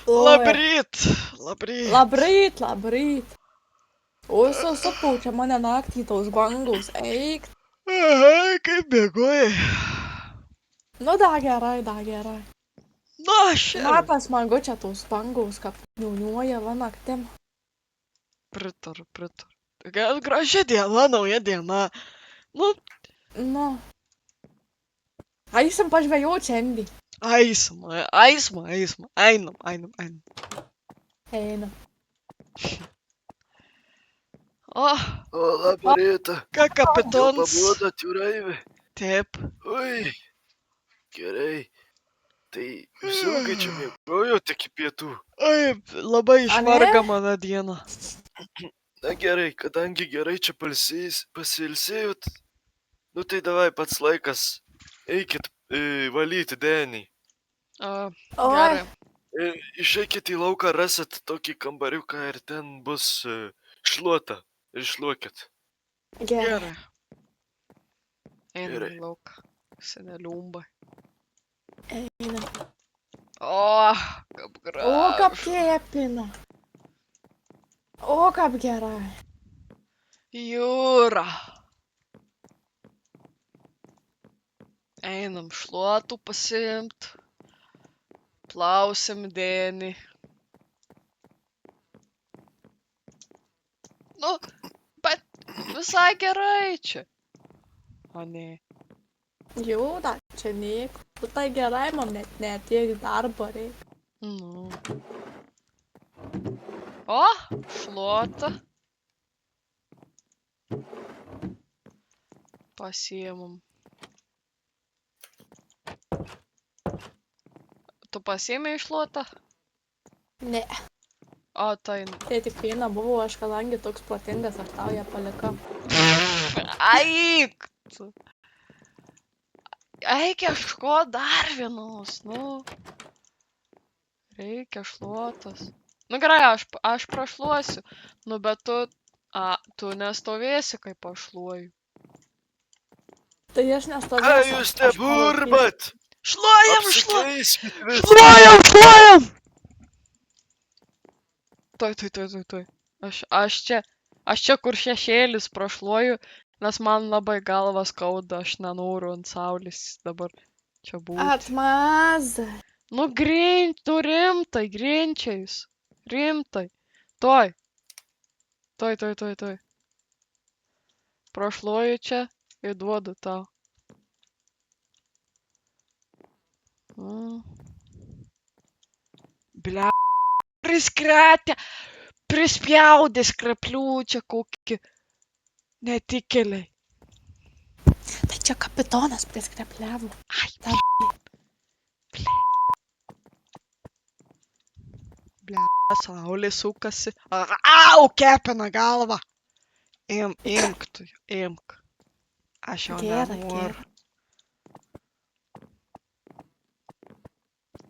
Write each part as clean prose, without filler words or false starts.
Labryt, labryt. Labrīt. Sapūčia mane naktī tos bangos. Eik. Aha, kaip bėgoji? Nu, da gerai. Na, aš ir. Matas man gučia tos bangos, kaip niūniuoja va naktim. Pritariu. Tokia graži diena, nauja diena. Nu. Eisim pažvejot šiandien. Eisim. Einam. Eina. O, Labą rytą. ką Jau kapitonas? pabudot, jūraivė? Taip. Oi, gerai. Tai jūs ilgai čia miegojot iki pietų? Oi, labai A, ne? išvarga mano diena. Na gerai, kadangi gerai čia pasilsėjot, nu tai davai pats laikas. Eikit valyti denį. A, Oi. gerai. Išeikit į lauką, rasit tokį kambariuką ir ten bus šluota. Ir šluokit. Gerai. Einam Gerai. į lauką. Seneliumbai. Eina. O, kaip gražu. O, kaip kėpina. O, kaip gerai. Jūra. Einam šluotų pasiimt. Plausim denį. Nu, bet visai gerai čia. O ne. Jūra, čia nieko. Tu tai gerai, man net tiek darbo reikia. Nu. O, šluota. Pasiimam. Tu pasiėmei šluotą? Ne. O, tai... Tai tik viena buvo, aš kadangi toks protingas, aš tau ją palikau. Aik! Reikia kažko dar vienos, nu. Reikia šluotos. Nu gerai, aš prašluosiu. Nu, bet tu nestovėsi, kaip aš šluoju. Tai aš Ką nestovėsiu. jūs neburbat? Šluojam! Apsikeiskit visą. Šluojam! Tuoj. Aš čia kur šešėlis prašluoju, nes man labai galva skauda, aš nenoriu ant saulės dabar čia būti. Atmazai. Nu rimtai, grinčiais. Rimtai. Tuoj. Prašluoju čia ir duodu tau. Blia. Prispjaudė skreplių čia kokį netikėliai. Tai čia kapitonas priskrepliavo. Ai, blia, saulė sukasi. Au, kepina galvą. Imk tu, imk. Aš jau nenoriu.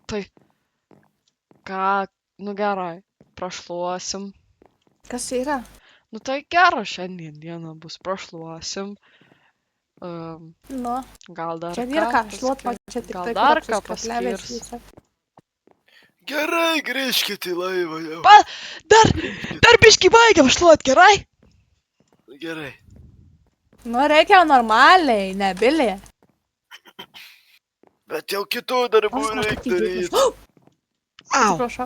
Tai, ką, nu gerai, prašluosim. Kas yra? Nu tai gero šiandien dieną bus, prašluosim. Nu, Gal dar čia nėra ką šluot, man čia tik tai dar ką priskrepliavęs paskirs. visą. Gerai, grįžkit į laivą jau. Dar biškį baigiam šluot, gerai? Gerai. Nu, reikia normaliai, nebilė. Bet jau kitų darbų reik daryti. Au, Atsiprašau.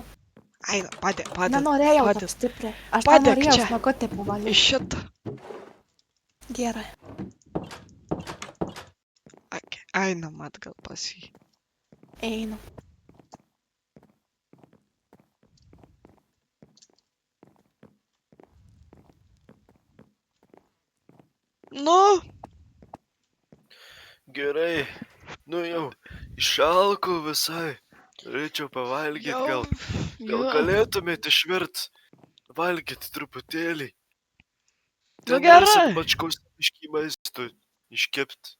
eina, padėk. Nenorėjau padėk. taip stipriai. Aš tą Padėk norėjau čia. smagutį pavalyti. Iš šitą. Gerai. Einam atgal pas jį. Einu. Nu, Gerai. Nu jau, išalkau visai. Norėčiau pavalgyti, gal galėtumėte išvirt valgyti truputėlį. Nu Ten gerai. rasit bačkos biškį maisto iškept.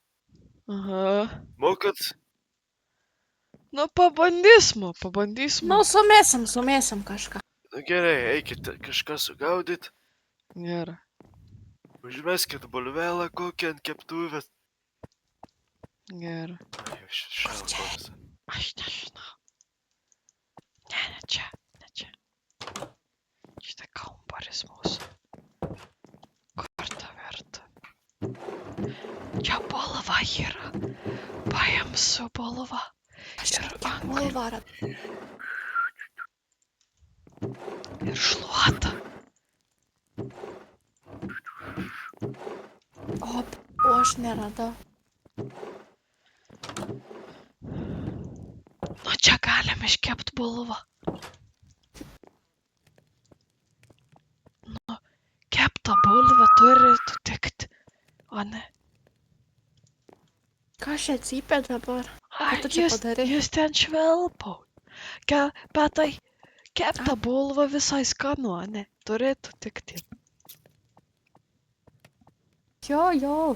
Aha. Mokat? Nu, pabandysim. Nu, sumėsim kažką. Nu gerai, eikite kažką sugaudyt. Gerai. Užmeskit bulvelą kokią ant keptuvės. Gerai. Ai, jau šaltas. Aš nežinau. Ne čia, ne čia. Šitą kambaris mūsų. Kur ta verta? Čia bulva yra. Paimsiu bulvą. Ir anglį. Bulvarą. Ir šluotą. O aš neradau. Nu čia galim iškept bulvą. Nu, kepta bulva turėtų tikti. O ne. Ką čia cypia dabar? Ai, tu čia padarei? Jūs ten švelpau. Bet tai kepta bulva visai skanu, o ne? Turėtų tikti. Jo.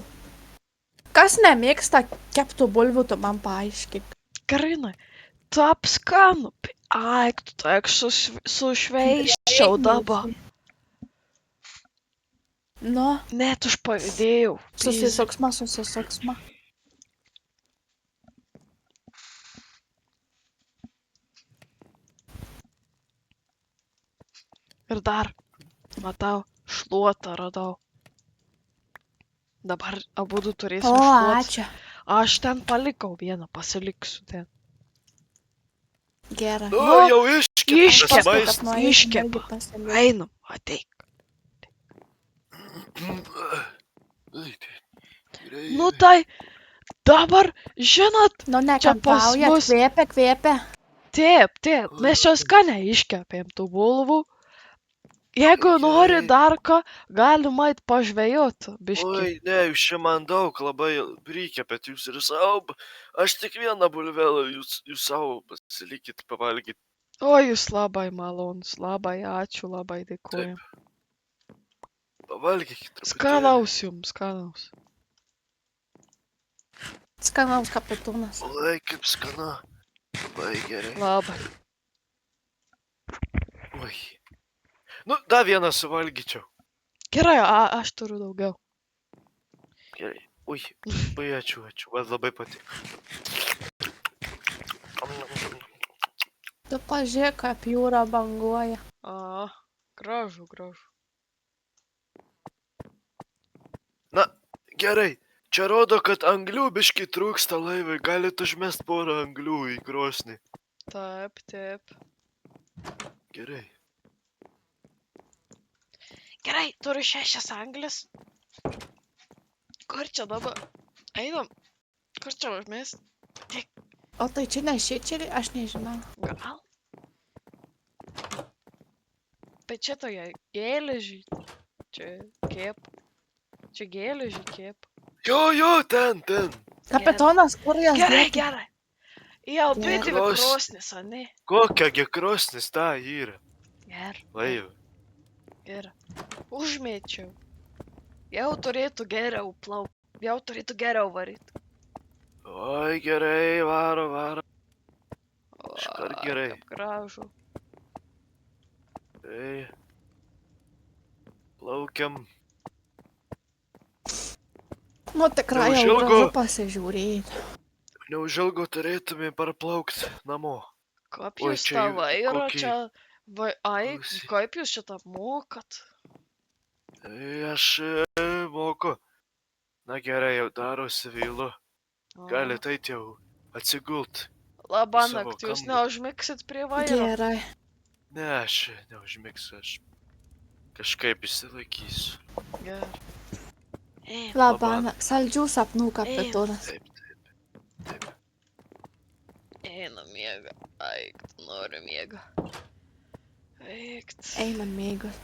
Kas nemėgsta keptų bulvių, tu man paaiškink. Karinai, tu apskanu. Ai, tu tak sušveiščiau dabar. Nu, Net užpavydėjau. susisuksma. Ir dar, matau, šluotą radau. Dabar abudu turėsim O, šluotą. ačiū. Aš ten palikau vieną, pasiliksiu ten. Gerai. Nu, Nu, jau iškeptas iškeptas. maistas. Iškepa. Einam, ateik. Ai, tai gerai. Nu tai, dabar, žinot, Nu, Čia pas nekampaujat, mus- kvėpia. taip, mes čia skaniai iškepėm tų bulvų. Jeigu Gerai. nori dar ką, galim ait pažvejot, biški. Oi, ne, jūs čia man daug labai prikepėt, jūs ir savo. Aš tik vieną bulvelą, jūs savo pasilikit, pavalgyti. O jūs labai malonus, labai ačiū, labai dėkojam. Pavalgykit. truputėlį. Skanaus jums, skanaus. Skanaus kapitūnas. Oi, kaip skana. Labai gerai. Labai. Oi. Nu, dar vieną suvalgyčiau. Gerai, aš turiu daugiau. Gerai. Ui, labai ačiū. Man labai patiko. Tu pažiūrėk, kaip jūra banguoja. Gražu. Na, gerai. Čia rodo, kad anglių biški trūksta laivai. Galit užmest porą anglių į krosnį. Taip. Gerai. Gerai, turiu 6 anglis. Kur čia dabar? Einam. Kur čia užmest? O tai čia ne šičerį, aš nežinau. Gal? Bet čia toje gėležį. Čia kėp. Čia gėležį kėp. Jo, ten. Kapitonas, kur jas dėti? Gerai. Į abi dvi Krosnis. krosnis, o ne? Kokiagi krosnis ta yra? Gerai. Laivai. Gerai. Užmėčiau. Jau turėtų geriau plaukti. Jau turėtų geriau varyti. Oi, gerai, varo. Iškart gerai. Kaip gražu. Ei. Plaukiam. Nu tikrai jau Neužilgo. gražu pasižiūrėti. Neužilgo turėtume parplaukti namo. Kaip Oi, jūs čia tą jau vairą kokį- čia... Ai, Klausyk. kaip jūs šitą mokat? Ei, aš moku. Na gerai, jau darosi vėlu. Galit eit jau atsigult. Labanakt, savo jūs kambarį. neužmiksit prie vairo? Gerai. Ne, aš neužmigsiu, aš kažkaip išsilaikysiu. Gerai. Ei, Labana, saldžių sapnų kapitonas. Taip. eina miega. Aikt, noriu miega. Aikt. Einam mėgos.